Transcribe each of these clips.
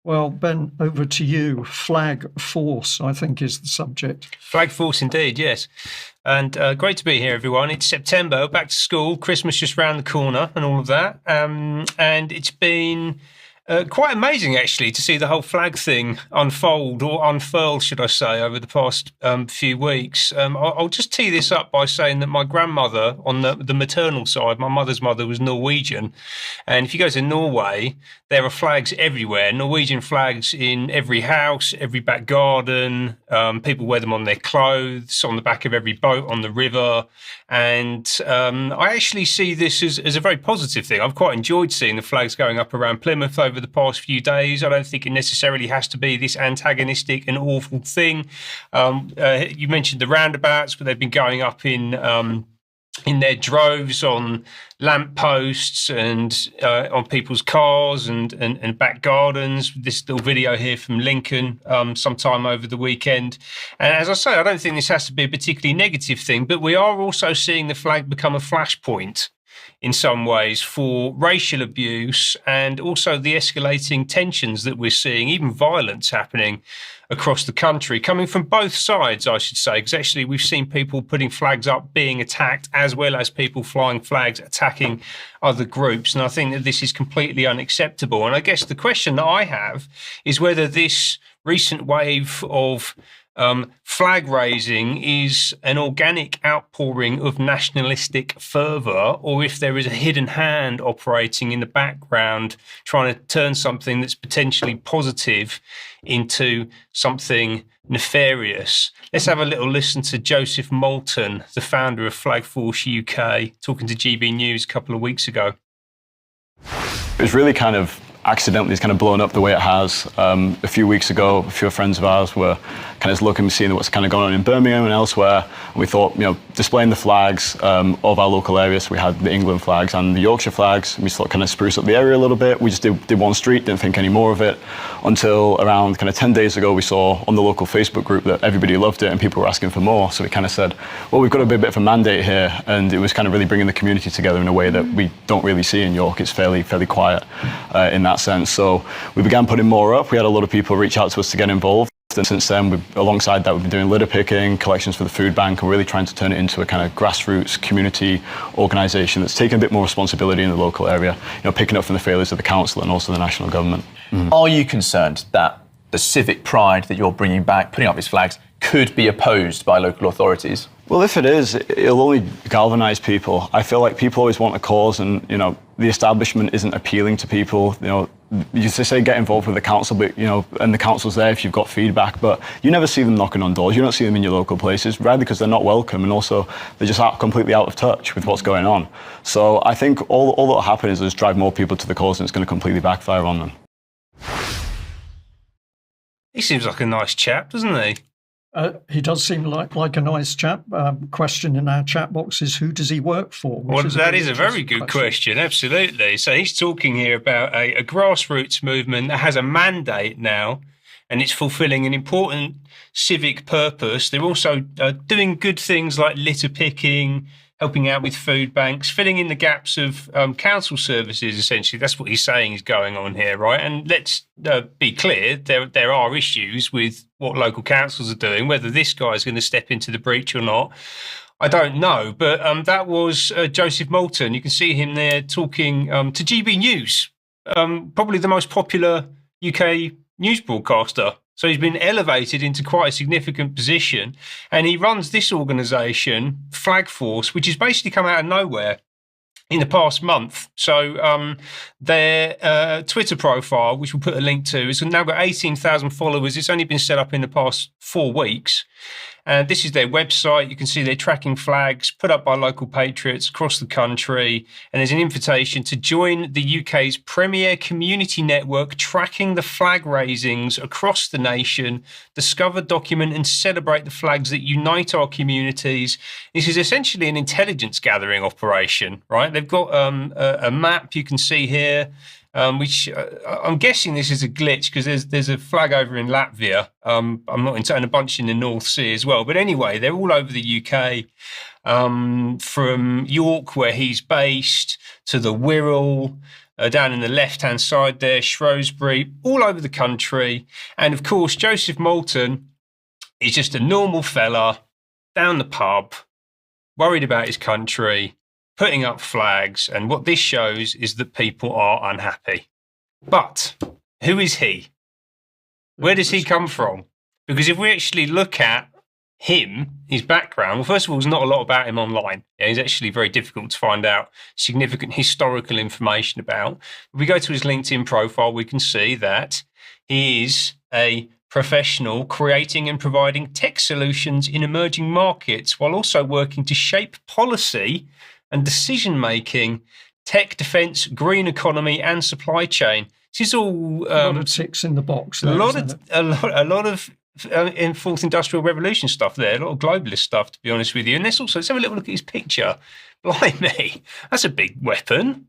Well, Ben, over to you. Flag Force, I think, is the subject. Flag Force indeed, yes. And great to be here, everyone. It's September, back to school, Christmas just round the corner and all of that. And it's been quite amazing, actually, to see the whole flag thing unfold, or unfurl, should I say, over the past few weeks. I'll just tee this up by saying that my grandmother, on the maternal side, my mother's mother was Norwegian. And if you go to Norway, there are flags everywhere, Norwegian flags in every house, every back garden. People wear them on their clothes, on the back of every boat on the river. And I actually see this as a very positive thing. I've quite enjoyed seeing the flags going up around Plymouth over the past few days. I don't think it necessarily has to be this antagonistic and awful thing. You mentioned the roundabouts, but they've been going up in their droves on lampposts and on people's cars and back gardens. This little video here from Lincoln sometime over the weekend. And as I say, I don't think this has to be a particularly negative thing, but we are also seeing the flag become a flashpoint in some ways for racial abuse and also the escalating tensions that we're seeing, even violence happening across the country, coming from both sides, I should say, because actually we've seen people putting flags up being attacked, as well as people flying flags attacking other groups. And I think that this is completely unacceptable. And I guess the question that I have is whether this recent wave of flag raising is an organic outpouring of nationalistic fervour, or if there is a hidden hand operating in the background trying to turn something that's potentially positive into something nefarious. Let's have a little listen to Joseph Moulton, the founder of Flag Force UK, talking to GB News a couple of weeks ago. It was really kind of accidentally it's kind of blown up the way it has. A few weeks ago, a few friends of ours were kind of looking, seeing what's kind of going on in Birmingham and elsewhere. And we thought, displaying the flags of our local area. So we had the England flags and the Yorkshire flags. And we thought kind of spruce up the area a little bit. We just did one street, didn't think any more of it until around kind of 10 days ago, we saw on the local Facebook group that everybody loved it and people were asking for more. So we kind of said, well, we've got to be a bit of a mandate here. And it was kind of really bringing the community together in a way that we don't really see in York. It's fairly quiet in that sense. So we began putting more up. We had a lot of people reach out to us to get involved. And since then, alongside that, we've been doing litter picking, collections for the food bank, and really trying to turn it into a kind of grassroots community organisation that's taking a bit more responsibility in the local area, picking up from the failures of the council and also the national government. Are you concerned that the civic pride that you're bringing back, putting up these flags, could be opposed by local authorities? Well, if it is, it'll only galvanise people. I feel like people always want a cause, and the establishment isn't appealing to people. You used to say get involved with the council, but and the council's there if you've got feedback. But you never see them knocking on doors. You don't see them in your local places, rather because they're not welcome, and also they're just completely out of touch with what's going on. So I think all that'll happen is just drive more people to the cause, and it's going to completely backfire on them. He seems like a nice chap, doesn't he? He does seem like a nice chap. Question in our chat box is, who does he work for? Well, that is a very good question, absolutely. So he's talking here about a grassroots movement that has a mandate now, and it's fulfilling an important civic purpose. They're also doing good things like litter picking, helping out with food banks, filling in the gaps of council services, essentially. That's what he's saying is going on here, right? And let's be clear, there are issues with what local councils are doing. Whether this guy is going to step into the breach or not, I don't know. But that was Joseph Moulton. You can see him there talking to GB News, probably the most popular UK news broadcaster. So he's been elevated into quite a significant position, and he runs this organisation, Flag Force, which has basically come out of nowhere in the past month. So their Twitter profile, which we'll put a link to, has now got 18,000 followers. It's only been set up in the past 4 weeks. And this is their website. You can see they're tracking flags put up by local patriots across the country. And there's an invitation to join the UK's premier community network tracking the flag raisings across the nation, discover, document and celebrate the flags that unite our communities. This is essentially an intelligence gathering operation, right? They've got a map you can see here. Which I'm guessing this is a glitch because there's a flag over in Latvia. I'm not into, and a bunch in the North Sea as well. But anyway, they're all over the UK, from York, where he's based, to the Wirral, down in the left-hand side there, Shrewsbury, all over the country. And of course, Joseph Moulton is just a normal fella down the pub, worried about his country, putting up flags. And what this shows is that people are unhappy. But who is he? Where does he come from? Because if we actually look at him, his background, well, first of all, there's not a lot about him online. Yeah, he's actually very difficult to find out significant historical information about. If we go to his LinkedIn profile, we can see that he is a professional creating and providing tech solutions in emerging markets while also working to shape policy and decision-making, tech, defense, green economy, and supply chain. This is all a lot of ticks in the box. There, a lot of in Fourth Industrial Revolution stuff there, a lot of globalist stuff, to be honest with you. And let's have a little look at his picture. Blimey, that's a big weapon,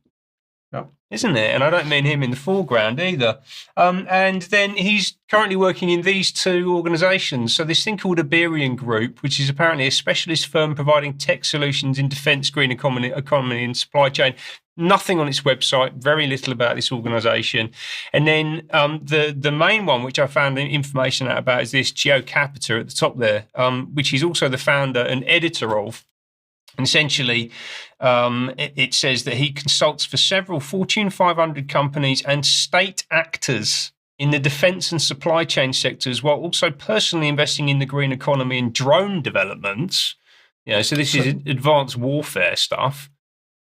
isn't it? And I don't mean him in the foreground either. And then he's currently working in these two organisations. So this thing called Iberian Group, which is apparently a specialist firm providing tech solutions in defence, green economy and supply chain. Nothing on its website, very little about this organisation. And then the main one, which I found information out about, is this GeoCapita at the top there, which he's also the founder and editor of. And essentially, it says that he consults for several Fortune 500 companies and state actors in the defence and supply chain sectors, while also personally investing in the green economy and drone developments. So this is advanced warfare stuff.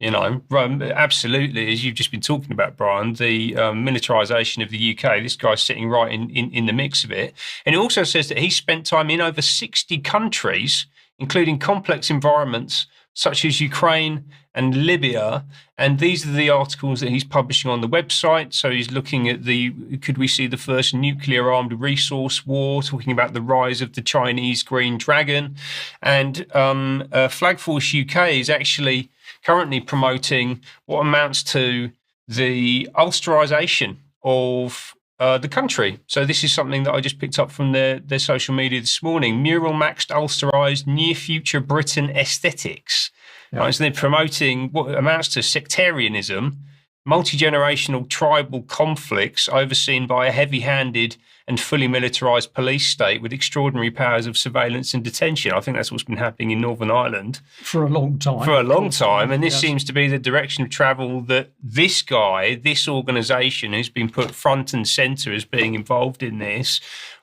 Absolutely, as you've just been talking about, Brian, the militarisation of the UK, this guy's sitting right in the mix of it. And it also says that he spent time in over 60 countries, including complex environments such as Ukraine and Libya. And these are the articles that he's publishing on the website. So he's looking at could we see the first nuclear armed resource war, talking about the rise of the Chinese Green Dragon. And Flag Force UK is actually currently promoting what amounts to the Ulsterisation of the country. So this is something that I just picked up from their social media this morning. Mural maxed Ulsterised near future Britain aesthetics. Yeah. Right, so they're promoting what amounts to sectarianism, multi-generational tribal conflicts overseen by a heavy-handed and fully militarised police state with extraordinary powers of surveillance and detention. I think that's what's been happening in Northern Ireland. For a long time. And this seems to be the direction of travel that this guy, this organisation who's been put front and centre as being involved in this,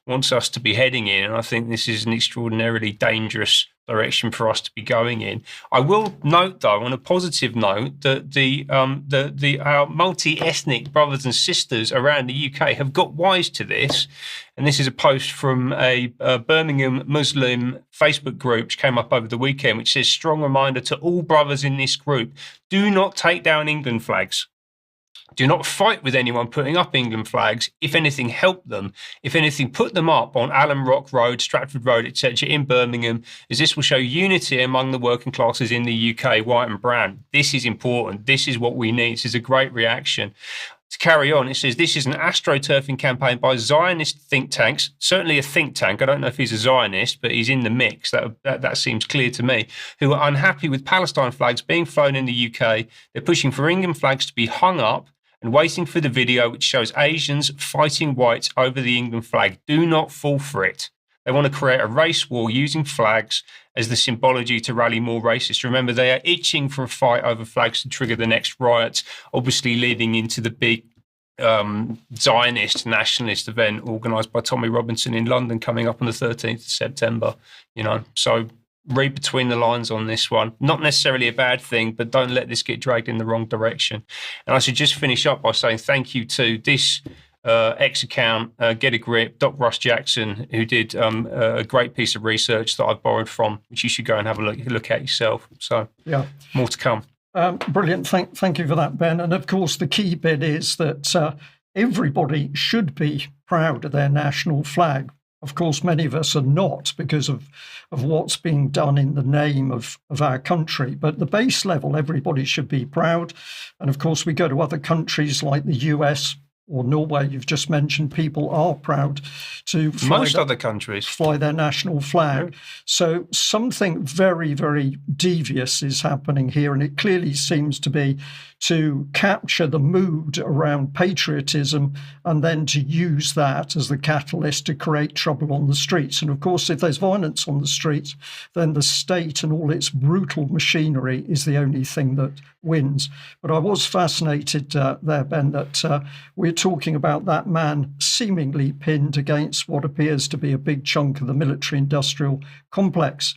wants us to be heading in. And I think this is an extraordinarily dangerous direction for us to be going in. I will note, though, on a positive note, that our multi-ethnic brothers and sisters around the UK have got wise to this. And this is a post from a Birmingham Muslim Facebook group which came up over the weekend, which says, strong reminder to all brothers in this group, do not take down England flags. Do not fight with anyone putting up England flags. If anything, help them. If anything, put them up on Allen Rock Road, Stratford Road, etc. in Birmingham, as this will show unity among the working classes in the UK, white and brown. This is important. This is what we need. This is a great reaction. To carry on, it says this is an astroturfing campaign by Zionist think tanks, certainly a think tank. I don't know if he's a Zionist, but he's in the mix. That seems clear to me, who are unhappy with Palestine flags being flown in the UK. They're pushing for England flags to be hung up and waiting for the video which shows Asians fighting whites over the England flag. Do not fall for it. They want to create a race war using flags as the symbology to rally more racists. Remember, they are itching for a fight over flags to trigger the next riots, obviously leading into the big Zionist nationalist event organised by Tommy Robinson in London coming up on the 13th of September. So read between the lines on this one. Not necessarily a bad thing, but don't let this get dragged in the wrong direction. And I should just finish up by saying thank you to this X account, Get a Grip, Doc Russ Jackson, who did a great piece of research that I've borrowed from, which you should go and have a look at yourself. So yeah, more to come. Brilliant. Thank you for that, Ben. And of course, the key bit is that everybody should be proud of their national flag. Of course, many of us are not because of what's being done in the name of our country. But the base level, everybody should be proud. And of course, we go to other countries like the US or Norway, you've just mentioned, people are proud to other countries fly their national flag. Yeah. So something very, very devious is happening here. And it clearly seems to be to capture the mood around patriotism and then to use that as the catalyst to create trouble on the streets. And of course, if there's violence on the streets, then the state and all its brutal machinery is the only thing that wins. But I was fascinated there, Ben, that we're talking about that man seemingly pinned against what appears to be a big chunk of the military-industrial complex.